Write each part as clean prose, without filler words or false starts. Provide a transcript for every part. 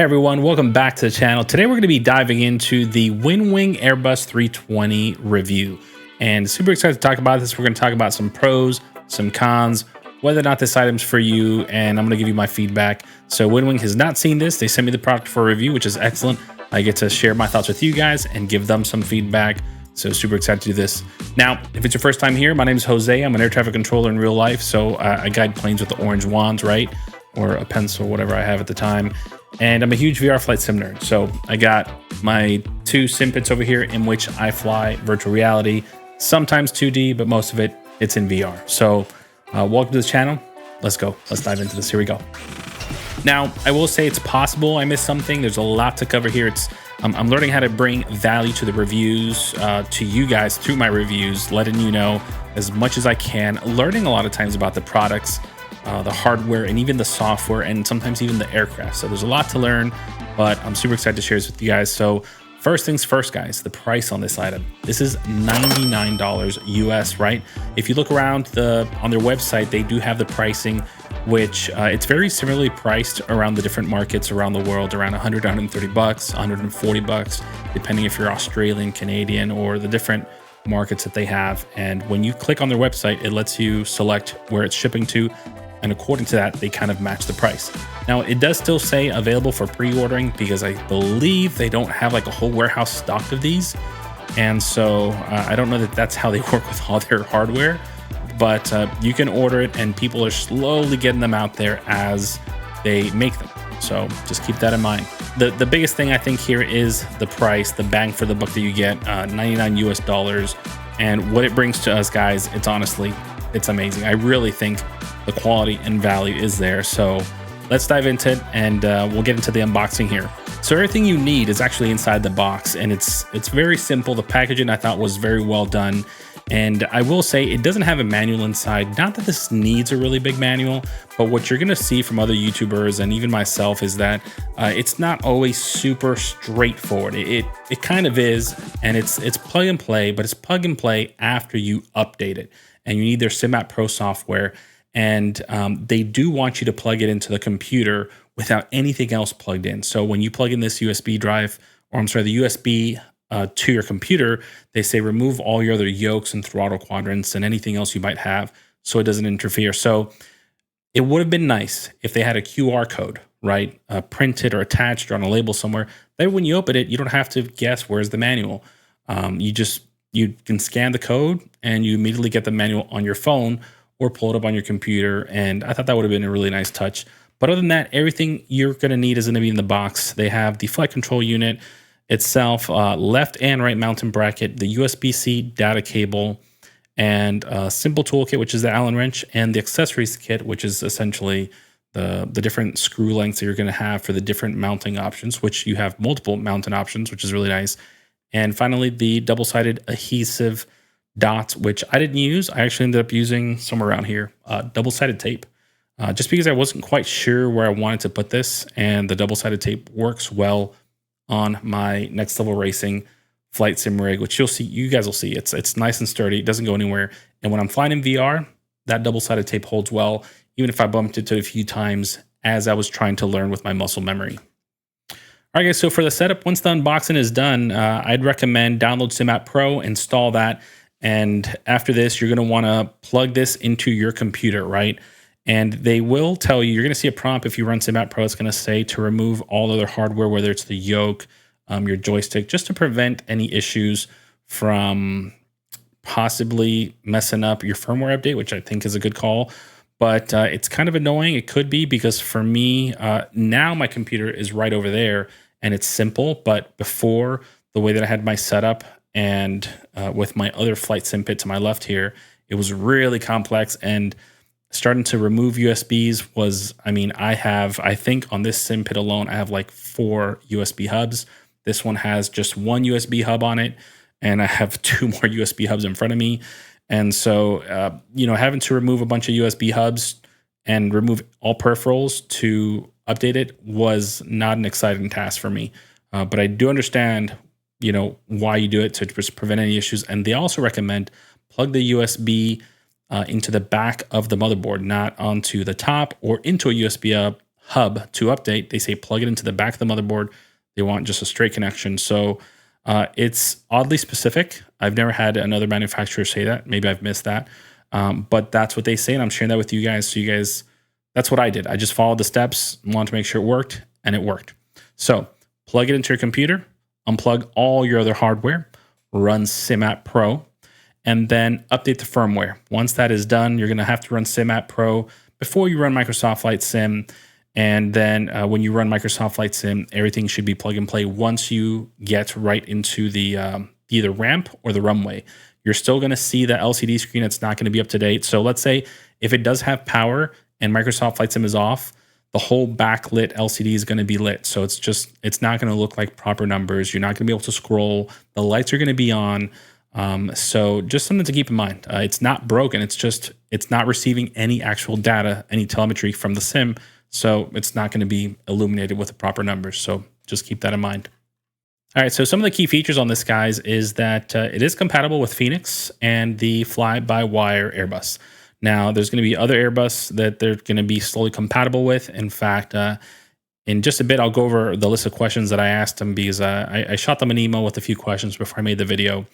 Hey everyone, welcome back to the channel. Today we're going to be diving into the Winwing Airbus 320 review. And super excited to talk about this. We're going to talk about some pros, some cons, whether or not this item's for you, and I'm going to give you my feedback. So Winwing has not seen this. They sent me the product for review, which is excellent. I get to share my thoughts with you guys and give them some feedback. So super excited to do this. Now, if it's your first time here, my name is Jose. I'm an air traffic controller in real life. So I guide planes with the orange wands, right? Or a pencil, whatever I have at the time. And I'm a huge VR flight sim nerd. So I got my two sim pits over here in which I fly virtual reality, sometimes 2D, but most of it, it's in VR. So welcome to the channel. Let's go. Let's dive into this. Here we go. Now, I will say it's possible I missed something. There's a lot to cover here. I'm learning how to bring value to the reviews, to you guys through my reviews, letting you know as much as I can, learning a lot of times about the products, the hardware, and even the software, and sometimes even the aircraft. So there's a lot to learn, but I'm super excited to share this with you guys. So first things first, guys, the price on this item. This is $99 US, right? If you look around on their website, they do have the pricing, which it's very similarly priced around the different markets around the world, around 100, 130 bucks, 140 bucks, depending if you're Australian, Canadian, or the different markets that they have. And when you click on their website, it lets you select where it's shipping to. And according to that, they kind of match the price. Now, it does still say available for pre-ordering because I believe they don't have like a whole warehouse stocked of these. And so I don't know that that's how they work with all their hardware, but you can order it and people are slowly getting them out there as they make them. So just keep that in mind. The biggest thing I think here is the price, the bang for the buck that you get, 99 US dollars. And what it brings to us, guys, it's amazing. I really think the quality and value is there. So let's dive into it and we'll get into the unboxing here. So everything you need is actually inside the box, and it's very simple. The packaging I thought was very well done. And I will say it doesn't have a manual inside. Not that this needs a really big manual, but what you're gonna see from other YouTubers and even myself is that it's not always super straightforward. It kind of is, and it's plug and play, but it's plug and play after you update it. And you need their SimMap Pro software. And they do want you to plug it into the computer without anything else plugged in. So when you plug in this USB drive, or I'm sorry, the USB to your computer, they say remove all your other yokes and throttle quadrants and anything else you might have so it doesn't interfere. So it would have been nice if they had a QR code, right? Printed or attached or on a label somewhere. Then when you open it, you don't have to guess where's the manual. You can scan the code and you immediately get the manual on your phone or pull it up on your computer. And I thought that would have been a really nice touch. But other than that, everything you're going to need is going to be in the box. They have the flight control unit itself, left and right mounting bracket, the USB-C data cable, and a simple toolkit, which is the Allen wrench, and the accessories kit, which is essentially the different screw lengths that you're going to have for the different mounting options, which you have multiple mounting options, which is really nice. And finally, the double-sided adhesive dots, which I didn't use. I actually ended up using somewhere around here, double-sided tape, just because I wasn't quite sure where I wanted to put this. And the double-sided tape works well on my next level racing flight sim rig, which you guys will see. It's nice and sturdy. It doesn't go anywhere. And when I'm flying in VR, that double-sided tape holds well, even if I bumped into it a few times as I was trying to learn with my muscle memory. All right, guys, so for the setup, once the unboxing is done, I'd recommend download SimMap Pro, install that. And after this, you're going to want to plug this into your computer, right? And they will tell you, you're going to see a prompt if you run SimMap Pro. It's going to say to remove all other hardware, whether it's the yoke, your joystick, just to prevent any issues from possibly messing up your firmware update, which I think is a good call. But it's kind of annoying. It could be because for me, now my computer is right over there and it's simple. But before, the way that I had my setup and with my other flight sim pit to my left here, it was really complex, and starting to remove USBs was, I think on this sim pit alone, I have like 4 USB hubs. This one has just 1 USB hub on it, and I have 2 more USB hubs in front of me. And so, having to remove a bunch of USB hubs and remove all peripherals to update it was not an exciting task for me. But I do understand why you do it, to just prevent any issues. And they also recommend plug the USB into the back of the motherboard, not onto the top or into a USB hub to update, they say plug it into the back of the motherboard. They want just a straight connection. So it's oddly specific. I've never had another manufacturer say that. Maybe I've missed that. But that's what they say, and I'm sharing that with you guys. So you guys, that's what I did. I just followed the steps, wanted to make sure it worked, and it worked. So plug it into your computer, unplug all your other hardware, run SimApp Pro, and then update the firmware. Once that is done, you're going to have to run SimApp Pro before you run Microsoft Flight Sim. And then when you run Microsoft Flight Sim, everything should be plug and play once you get right into the either ramp or the runway. You're still going to see the LCD screen. It's not going to be up to date. So let's say if it does have power and Microsoft Flight Sim is off, the whole backlit LCD is going to be lit. So it's not going to look like proper numbers. You're not going to be able to scroll. The lights are going to be on. So just something to keep in mind. It's not broken. It's not receiving any actual data, any telemetry from the sim. So it's not going to be illuminated with the proper numbers. So just keep that in mind. All right, so some of the key features on this, guys, is that it is compatible with Phoenix and the fly-by-wire Airbus. Now, there's going to be other Airbus that they're going to be slowly compatible with. In fact, in just a bit, I'll go over the list of questions that I asked them because I shot them an email with a few questions before I made the video.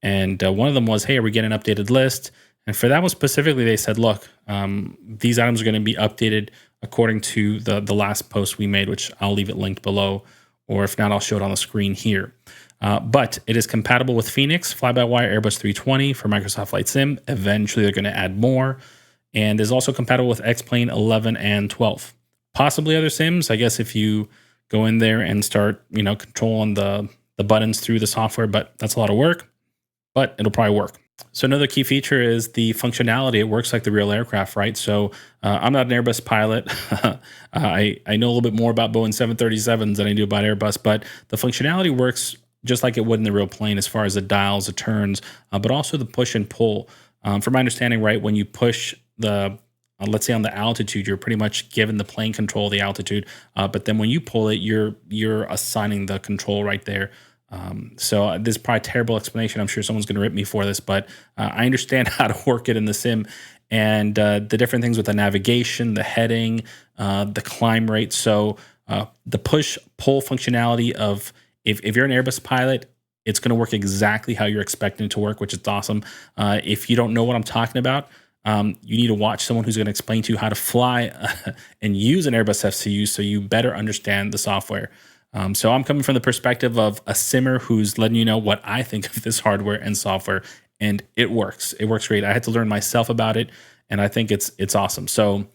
And one of them was, hey, are we getting an updated list? And for that one specifically, they said, look, these items are going to be updated according to the last post we made, which I'll leave it linked below. Or if not, I'll show it on the screen here. But it is compatible with Phoenix, fly-by-wire Airbus 320 for Microsoft Flight Sim. Eventually, they're going to add more. And is also compatible with X-Plane 11 and 12. Possibly other sims, I guess, if you go in there and start, controlling the buttons through the software. But that's a lot of work, but it'll probably work. So another key feature is the functionality. It works like the real aircraft, right? So I'm not an Airbus pilot. I know a little bit more about Boeing 737s than I do about Airbus, but the functionality works just like it would in the real plane as far as the dials, the turns, but also the push and pull. From my understanding, right, when you push let's say on the altitude, you're pretty much given the plane control of the altitude, but then when you pull it, you're assigning the control right there. So this is probably a terrible explanation. I'm sure someone's going to rip me for this, but I understand how to work it in the sim and the different things with the navigation, the heading, the climb rate. So the push-pull functionality of if you're an Airbus pilot, it's going to work exactly how you're expecting it to work, which is awesome. If you don't know what I'm talking about, you need to watch someone who's going to explain to you how to fly and use an Airbus FCU so you better understand the software. So I'm coming from the perspective of a simmer who's letting you know what I think of this hardware and software, and it works. It works great. I had to learn myself about it, and I think it's awesome. So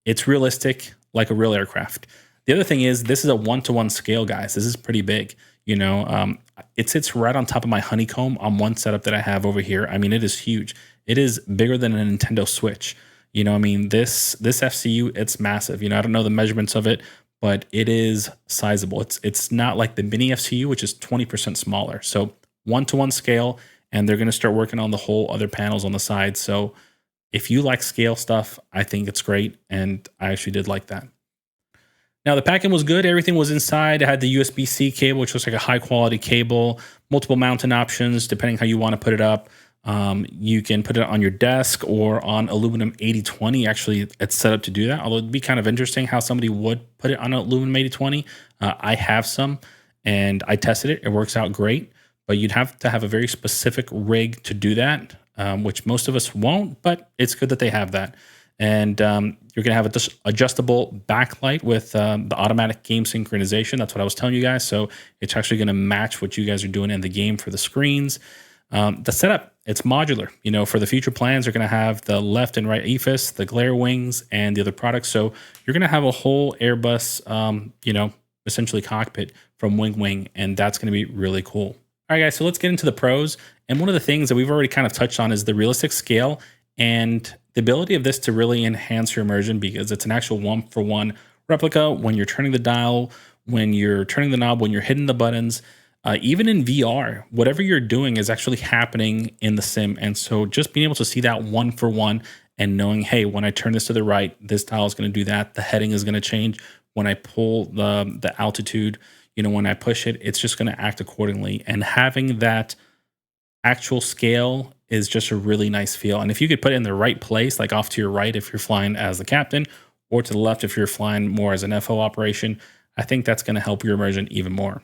it's realistic, like a real aircraft. The other thing is this is a 1-to-1 scale, guys. This is pretty big. It sits right on top of my honeycomb on one setup that I have over here. I mean, it is huge. It is bigger than a Nintendo Switch. This FCU, it's massive. I don't know the measurements of it, but it is sizable. It's not like the mini FCU, which is 20% smaller. So 1-to-1 scale, and they're going to start working on the whole other panels on the side. So if you like scale stuff, I think it's great, and I actually did like that. Now, the packing was good. Everything was inside. It had the USB-C cable, which looks like a high-quality cable, multiple mounting options, depending how you want to put it up. You can put it on your desk or on aluminum 8020. Actually, it's set up to do that, although it'd be kind of interesting how somebody would put it on an aluminum 8020. I have some, and I tested it. It works out great, but you'd have to have a very specific rig to do that, which most of us won't, but it's good that they have that. And you're going to have an adjustable backlight with the automatic game synchronization. That's what I was telling you guys. So it's actually going to match what you guys are doing in the game for the screens. The setup, it's modular. For the future plans, you're going to have the left and right EFIS, the glare wings, and the other products. So you're going to have a whole Airbus, essentially cockpit from Winwing, and that's going to be really cool. All right, guys, so let's get into the pros. And one of the things that we've already kind of touched on is the realistic scale and the ability of this to really enhance your immersion, because it's an actual 1-for-1 replica when you're turning the dial, when you're turning the knob, when you're hitting the buttons. Even in VR, whatever you're doing is actually happening in the sim. And so just being able to see that 1-for-1 and knowing, hey, when I turn this to the right, this dial is going to do that. The heading is going to change. When I pull the altitude, when I push it, it's just going to act accordingly. And having that actual scale is just a really nice feel. And if you could put it in the right place, like off to your right, if you're flying as the captain, or to the left if you're flying more as an FO operation. I think that's going to help your immersion even more.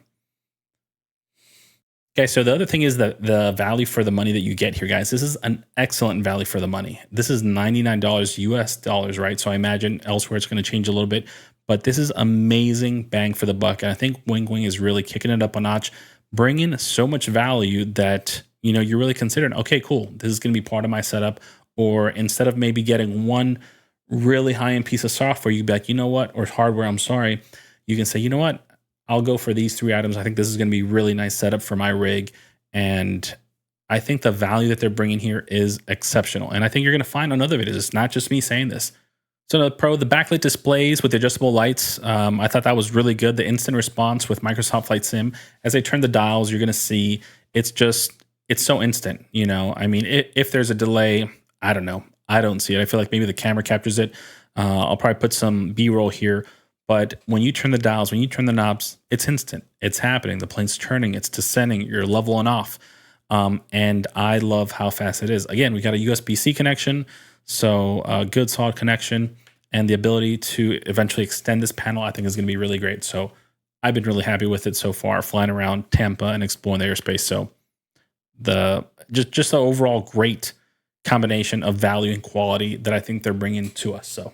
Okay, so the other thing is the value for the money that you get here, guys. This is an excellent value for the money. This is $99 US dollars, right? So I imagine elsewhere it's going to change a little bit, but this is amazing bang for the buck. And I think Winwing is really kicking it up a notch, bringing so much value that, you know, you're really considering, okay, cool, this is going to be part of my setup. Or instead of maybe getting one really high-end piece of software, you'd be like, you know what, or hardware, I'm sorry, you can say, you know what, I'll go for these 3 items. I think this is going to be really nice setup for my rig. And I think the value that they're bringing here is exceptional. And I think you're going to find on other videos, it's not just me saying this. So the backlit displays with the adjustable lights, I thought that was really good. The instant response with Microsoft Flight Sim, as I turn the dials, you're going to see it's so instant. You know, I mean, if there's a delay, I don't know. I don't see it. I feel like maybe the camera captures it. I'll probably put some B-roll here. But when you turn the dials, when you turn the knobs, it's instant. It's happening. The plane's turning. It's descending. You're leveling off. And I love how fast it is. Again, we got a USB-C connection, so a good solid connection, and the ability to eventually extend this panel, I think, is going to be really great. So I've been really happy with it so far, flying around Tampa and exploring the airspace. So just the overall great combination of value and quality that I think they're bringing to us. So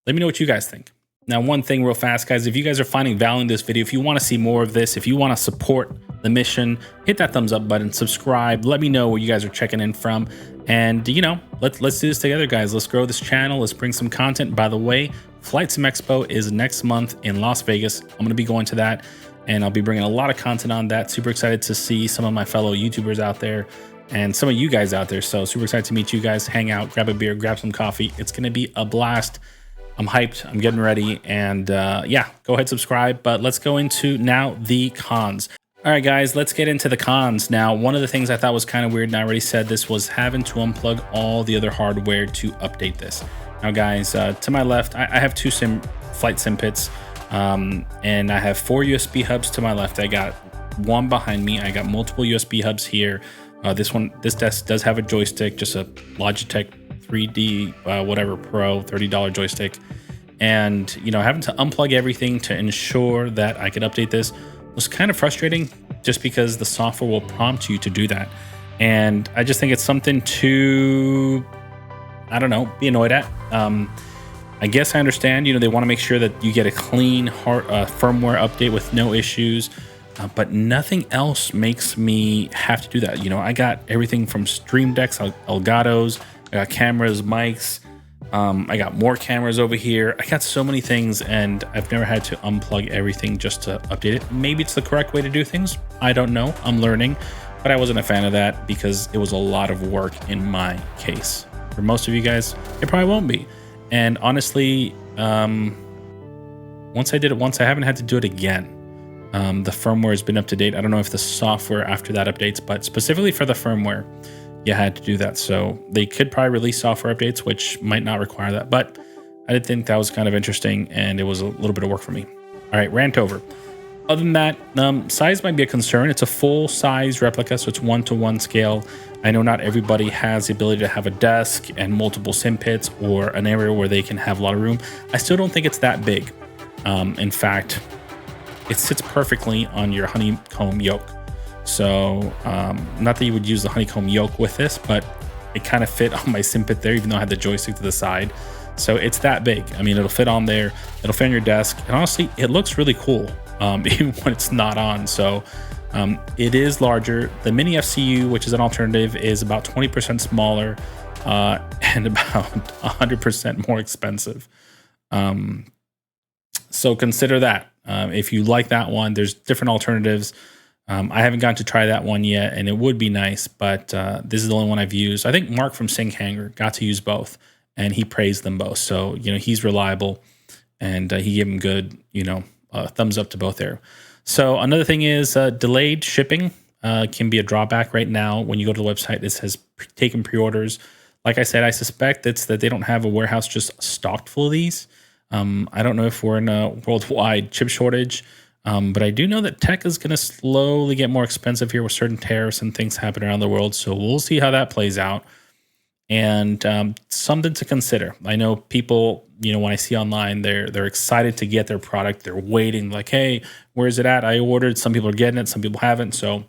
let me know what you guys think. Now, one thing real fast, guys, if you guys are finding value in this video, if you want to see more of this, if you want to support the mission, hit that thumbs up button, subscribe, let me know where you guys are checking in from. And, you know, let's do this together, guys. Let's grow this channel. Let's bring some content. By the way, Flight Sim Expo is next month in Las Vegas. I'm going to be going to that, and I'll be bringing a lot of content on that. Super excited to see some of my fellow YouTubers out there and some of you guys out there. So super excited to meet you guys, hang out, grab a beer, grab some coffee. It's going to be a blast. I'm hyped. I'm getting ready. And yeah, go ahead, subscribe. But let's go into now the cons. All right, guys, let's get into the cons. Now, one of the things I thought was kind of weird, and I already said this, was having to unplug all the other hardware to update this. Now, guys, to my left, I have 2 flight sim pits, and I have 4 USB hubs to my left. I got 1 behind me. I got multiple USB hubs here. This desk does have a joystick, just a Logitech 3D whatever Pro $30 joystick, and you know, having to unplug everything to ensure that I could update this was kind of frustrating, just because the software will prompt you to do that, and I just think it's something to, I don't know, be annoyed at. I guess I understand, you know, they want to make sure that you get a clean firmware update with no issues. But nothing else makes me have to do that. You know, I got everything from Stream Decks, Elgatos, I got cameras, mics, I got more cameras over here. I got so many things, and I've never had to unplug everything just to update it. Maybe it's the correct way to do things. I don't know. I'm learning. But I wasn't a fan of that because it was a lot of work in my case. For most of you guys, it probably won't be. And honestly, once I did it once, I haven't had to do it again. The firmware has been up to date. I don't know if the software after that updates, but specifically for the firmware, you had to do that. So they could probably release software updates, which might not require that. But I did think that was kind of interesting, and it was a little bit of work for me. All right, rant over. Other than that, size might be a concern. It's a full-size replica, so it's 1-to-1 scale. I know not everybody has the ability to have a desk and multiple sim pits or an area where they can have a lot of room. I still don't think it's that big. In fact, it sits perfectly on your honeycomb yoke. So not that you would use the honeycomb yoke with this, but it kind of fit on my sim pit there, even though I had the joystick to the side. So it's that big. I mean, it'll fit on there. It'll fit on your desk. And honestly, it looks really cool even when it's not on. So it is larger. The Mini FCU, which is an alternative, is about 20% smaller and about 100% more expensive. So consider that. If you like that one, there's different alternatives. I haven't gotten to try that one yet, and it would be nice, but this is the only one I've used. I think Mark from Sing Hanger got to use both, and he praised them both. So, you know, he's reliable, and he gave them good, you know, thumbs up to both there. So another thing is delayed shipping can be a drawback right now. When you go to the website, it says taken pre-orders. Like I said, I suspect it's that they don't have a warehouse just stocked full of these. I don't know if we're in a worldwide chip shortage, but I do know that tech is going to slowly get more expensive here with certain tariffs and things happening around the world. So we'll see how that plays out. and something to consider. I know people, when I see online, they're excited to get their product. They're waiting, like, hey, where's it at? I ordered. Some people are getting it, some people haven't. So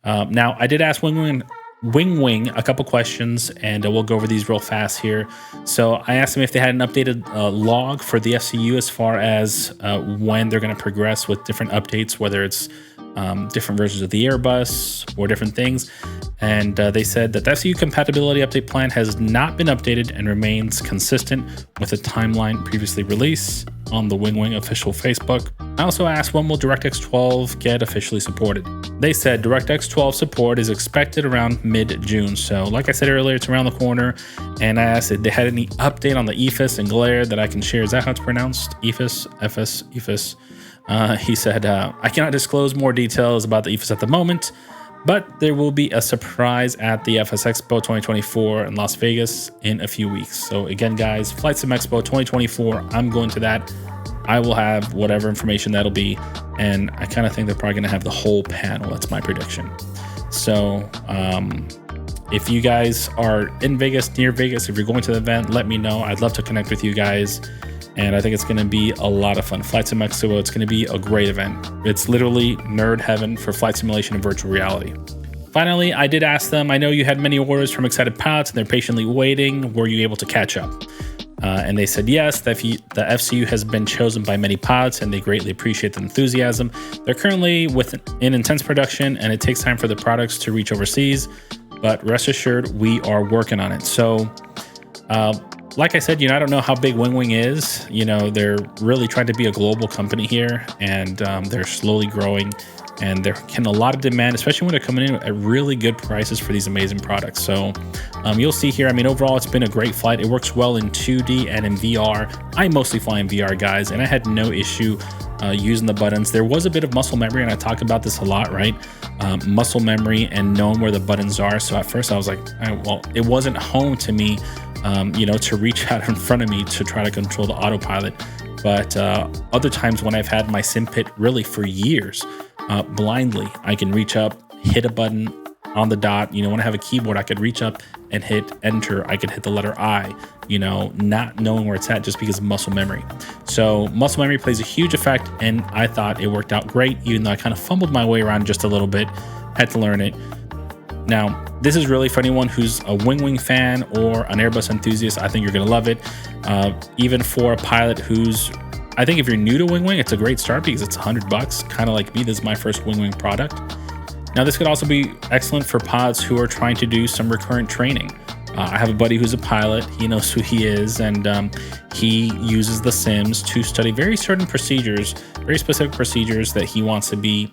now I did ask Winwing a couple questions, and we'll go over these real fast here. So I asked them if they had an updated log for the FCU as far as when they're going to progress with different updates, whether it's different versions of the Airbus or different things. And they said that the FCU compatibility update plan has not been updated and remains consistent with the timeline previously released on the Winwing official Facebook. I also asked when will DirectX 12 get officially supported. They said DirectX 12 support is expected around mid-June. So like I said earlier, it's around the corner. And I asked if they had any update on the EFIS and glare that I can share. Is that how it's pronounced? EFIS, FS, EFIS. He said, I cannot disclose more details about the EFIS at the moment, but there will be a surprise at the FS Expo 2024 in Las Vegas in a few weeks. So again, guys, Flight Sim Expo 2024, I'm going to that. I will have whatever information that'll be, and I kind of think they're probably going to have the whole panel. That's my prediction. So if you guys are in Vegas, near Vegas, if you're going to the event, let me know. I'd love to connect with you guys. And I think it's going to be a lot of fun. Flight Sim Expo, it's going to be a great event. It's literally nerd heaven for flight simulation and virtual reality. Finally, I did ask them, I know you had many orders from excited pilots and they're patiently waiting. Were you able to catch up? And they said yes, the FCU has been chosen by many pilots and they greatly appreciate the enthusiasm. They're currently in intense production and it takes time for the products to reach overseas, but rest assured, we are working on it. So, like I said, I don't know how big Winwing is. They're really trying to be a global company here, and they're slowly growing, and they're getting a lot of demand, especially when they're coming in at really good prices for these amazing products. So you'll see here, overall, it's been a great flight. It works well in 2D and in VR. I mostly fly in VR, guys, and I had no issue using the buttons. There was a bit of muscle memory, and I talk about this a lot, right? Muscle memory and knowing where the buttons are. So at first I was like, well, it wasn't home to me, to reach out in front of me to try to control the autopilot. But other times when I've had my sim pit really for years, blindly, I can reach up, hit a button on the dot. When I have a keyboard, I could reach up and hit enter. I could hit the letter I, not knowing where it's at just because of muscle memory. So muscle memory plays a huge effect, and I thought it worked out great, even though I kind of fumbled my way around just a little bit, had to learn it. Now, this is really for anyone who's a Winwing fan or an Airbus enthusiast. I think you're going to love it. Even for a pilot I think if you're new to Winwing, it's a great start because it's $100. Kind of like me, this is my first Winwing product. Now, this could also be excellent for pilots who are trying to do some recurrent training. I have a buddy who's a pilot. He knows who he is, and he uses the sims to study very certain procedures, very specific procedures that he wants to be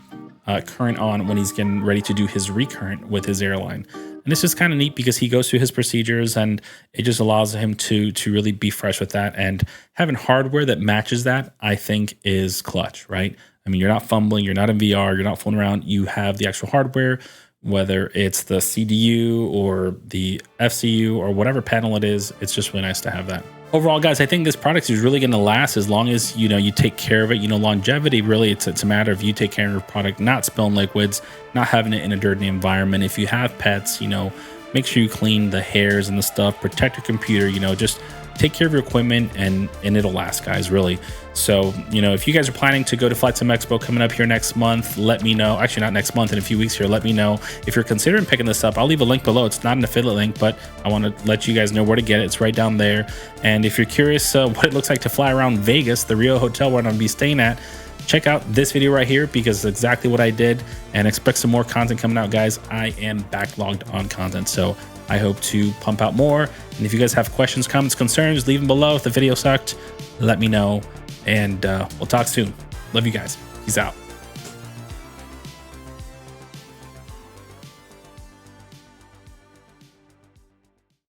current on when he's getting ready to do his recurrent with his airline. And this is kind of neat because he goes through his procedures, and it just allows him to really be fresh with that. And having hardware that matches that, I think, is clutch, right? You're not fumbling, you're not in VR, you're not fooling around. You have the actual hardware, whether it's the CDU or the FCU or whatever panel it is. It's just really nice to have that. Overall, guys, I think this product is really going to last as long as you take care of it. Longevity, really, it's a matter of you take care of your product, not spilling liquids, not having it in a dirty environment. If you have pets, make sure you clean the hairs and the stuff, protect your computer, just take care of your equipment, and it'll last, guys, really. So, if you guys are planning to go to Flight Sim Expo coming up here next month, let me know. Actually, not next month, in a few weeks here, let me know. If you're considering picking this up, I'll leave a link below. It's not an affiliate link, but I want to let you guys know where to get it. It's right down there. And if you're curious what it looks like to fly around Vegas, the Rio Hotel where I'm going to be staying at, check out this video right here because it's exactly what I did, and expect some more content coming out, guys. I am backlogged on content, so I hope to pump out more. And if you guys have questions, comments, concerns, leave them below. If the video sucked, let me know, and we'll talk soon. Love you guys. Peace out.